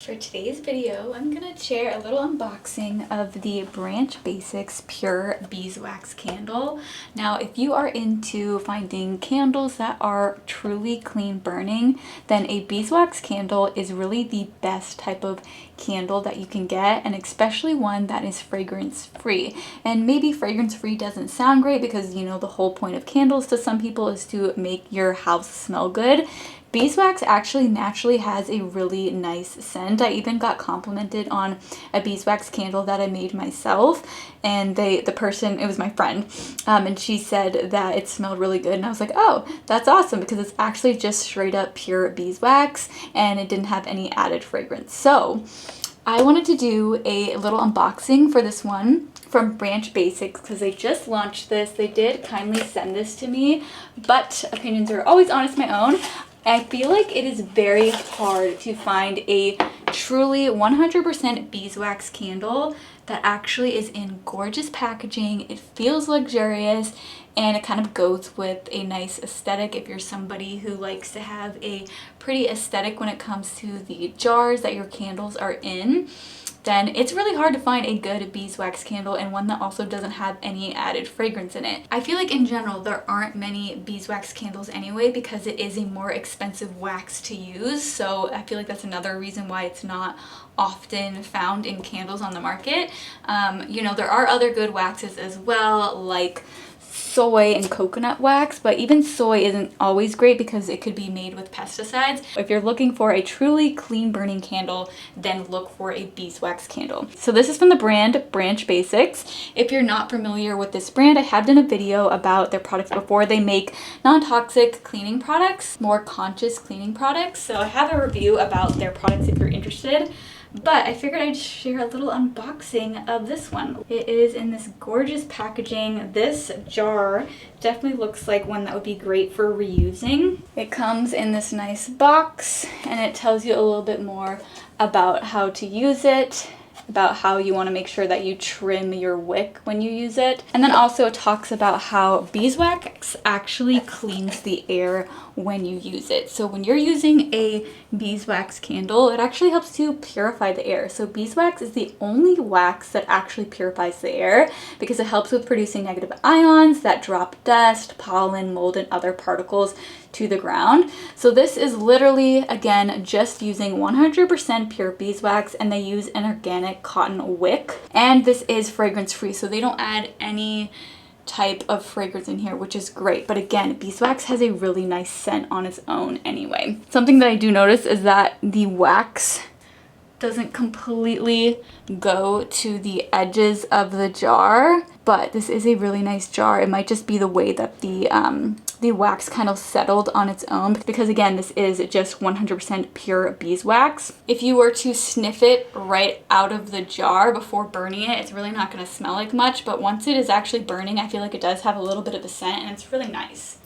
For today's video, I'm going to share a little unboxing of the Branch Basics Pure Beeswax candle. Now, if you are into finding candles that are truly clean burning, then a beeswax candle is really the best type of candle that you can get, and especially one that is fragrance free. And maybe fragrance free doesn't sound great because, you know, the whole point of candles to some people is to make your house smell good. Beeswax actually naturally has a really nice scent. I even got complimented on a beeswax candle that I made myself, and the person, it was my friend, and she said that it smelled really good, and I was like, oh, that's awesome, because it's actually just straight up pure beeswax and it didn't have any added fragrance. So I wanted to do a little unboxing for this one from Branch Basics because they just launched this. They did kindly send this to me, but opinions are always honest my own. I feel like it is very hard to find a truly 100% beeswax candle that actually is in gorgeous packaging. It feels luxurious and it kind of goes with a nice aesthetic. If you're somebody who likes to have a pretty aesthetic when it comes to the jars that your candles are in, then it's really hard to find a good beeswax candle and one that also doesn't have any added fragrance in it. I feel like in general there aren't many beeswax candles anyway because it is a more expensive wax to use, so I feel like that's another reason why it's not often found in candles on the market. You know, there are other good waxes as well, like soy and coconut wax, but even soy isn't always great because it could be made with pesticides. If you're looking for a truly clean burning candle, then look for a beeswax candle. So this is from the brand Branch Basics. If you're not familiar with this brand, I have done a video about their products before. They make non-toxic cleaning products, more conscious cleaning products. So I have a review about their products if you're interested. But I figured I'd share a little unboxing of this one. It is in this gorgeous packaging. This jar definitely looks like one that would be great for reusing. It comes in this nice box and it tells you a little bit more about how to use it, about how you want to make sure that you trim your wick when you use it. And then also it talks about how beeswax actually cleans the air when you use it. So when you're using a beeswax candle, it actually helps to purify the air. So beeswax is the only wax that actually purifies the air because it helps with producing negative ions that drop dust, pollen, mold, and other particles to the ground. So this is literally, again, just using 100% pure beeswax, and they use an organic cotton wick, and this is fragrance free, so they don't add any type of fragrance in here, which is great. But again, beeswax has a really nice scent on its own anyway. Something that I do notice is that the wax doesn't completely go to the edges of the jar, but this is a really nice jar. It might just be the way that the wax kind of settled on its own, because again, this is just 100% pure beeswax. If you were to sniff it right out of the jar before burning it, it's really not going to smell like much, but once it is actually burning, I feel like it does have a little bit of a scent, and it's really nice.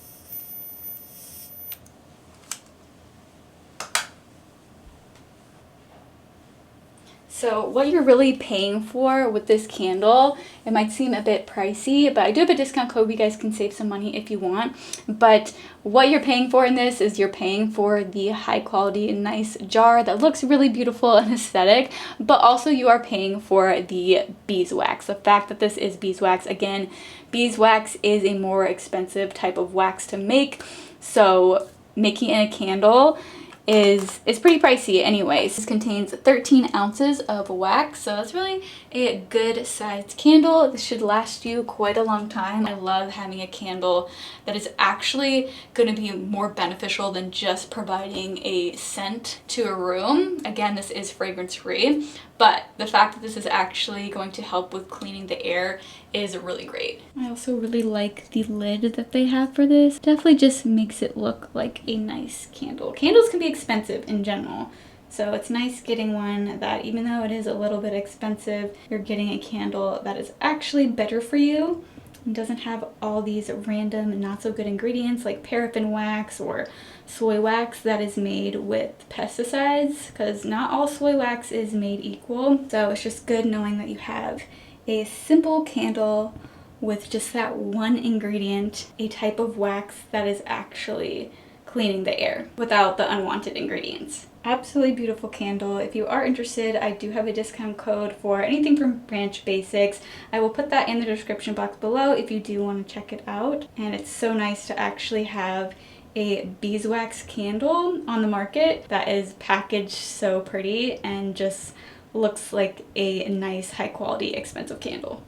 So what you're really paying for with this candle, it might seem a bit pricey, but I do have a discount code. You guys can save some money if you want. But what you're paying for in this is you're paying for the high quality, nice jar that looks really beautiful and aesthetic, but also you are paying for the beeswax. The fact that this is beeswax, again, beeswax is a more expensive type of wax to make, so making it in a candle is pretty pricey anyways. This contains 13 ounces of wax, so that's really a good sized candle. This should last you quite a long time. I love having a candle that is actually going to be more beneficial than just providing a scent to a room. Again, this is fragrance free, but the fact that this is actually going to help with cleaning the air is really great. I also really like the lid that they have for this. Definitely just makes it look like a nice candle. Candles can be expensive in general, so it's nice getting one that, even though it is a little bit expensive, you're getting a candle that is actually better for you and doesn't have all these random not so good ingredients like paraffin wax or soy wax that is made with pesticides, because not all soy wax is made equal. So it's just good knowing that you have a simple candle with just that one ingredient, a type of wax that is actually cleaning the air without the unwanted ingredients. Absolutely beautiful candle. If you are interested, I do have a discount code for anything from Branch Basics. I will put that in the description box below if you do want to check it out. And it's so nice to actually have a beeswax candle on the market that is packaged so pretty and just looks like a nice, high quality, expensive candle.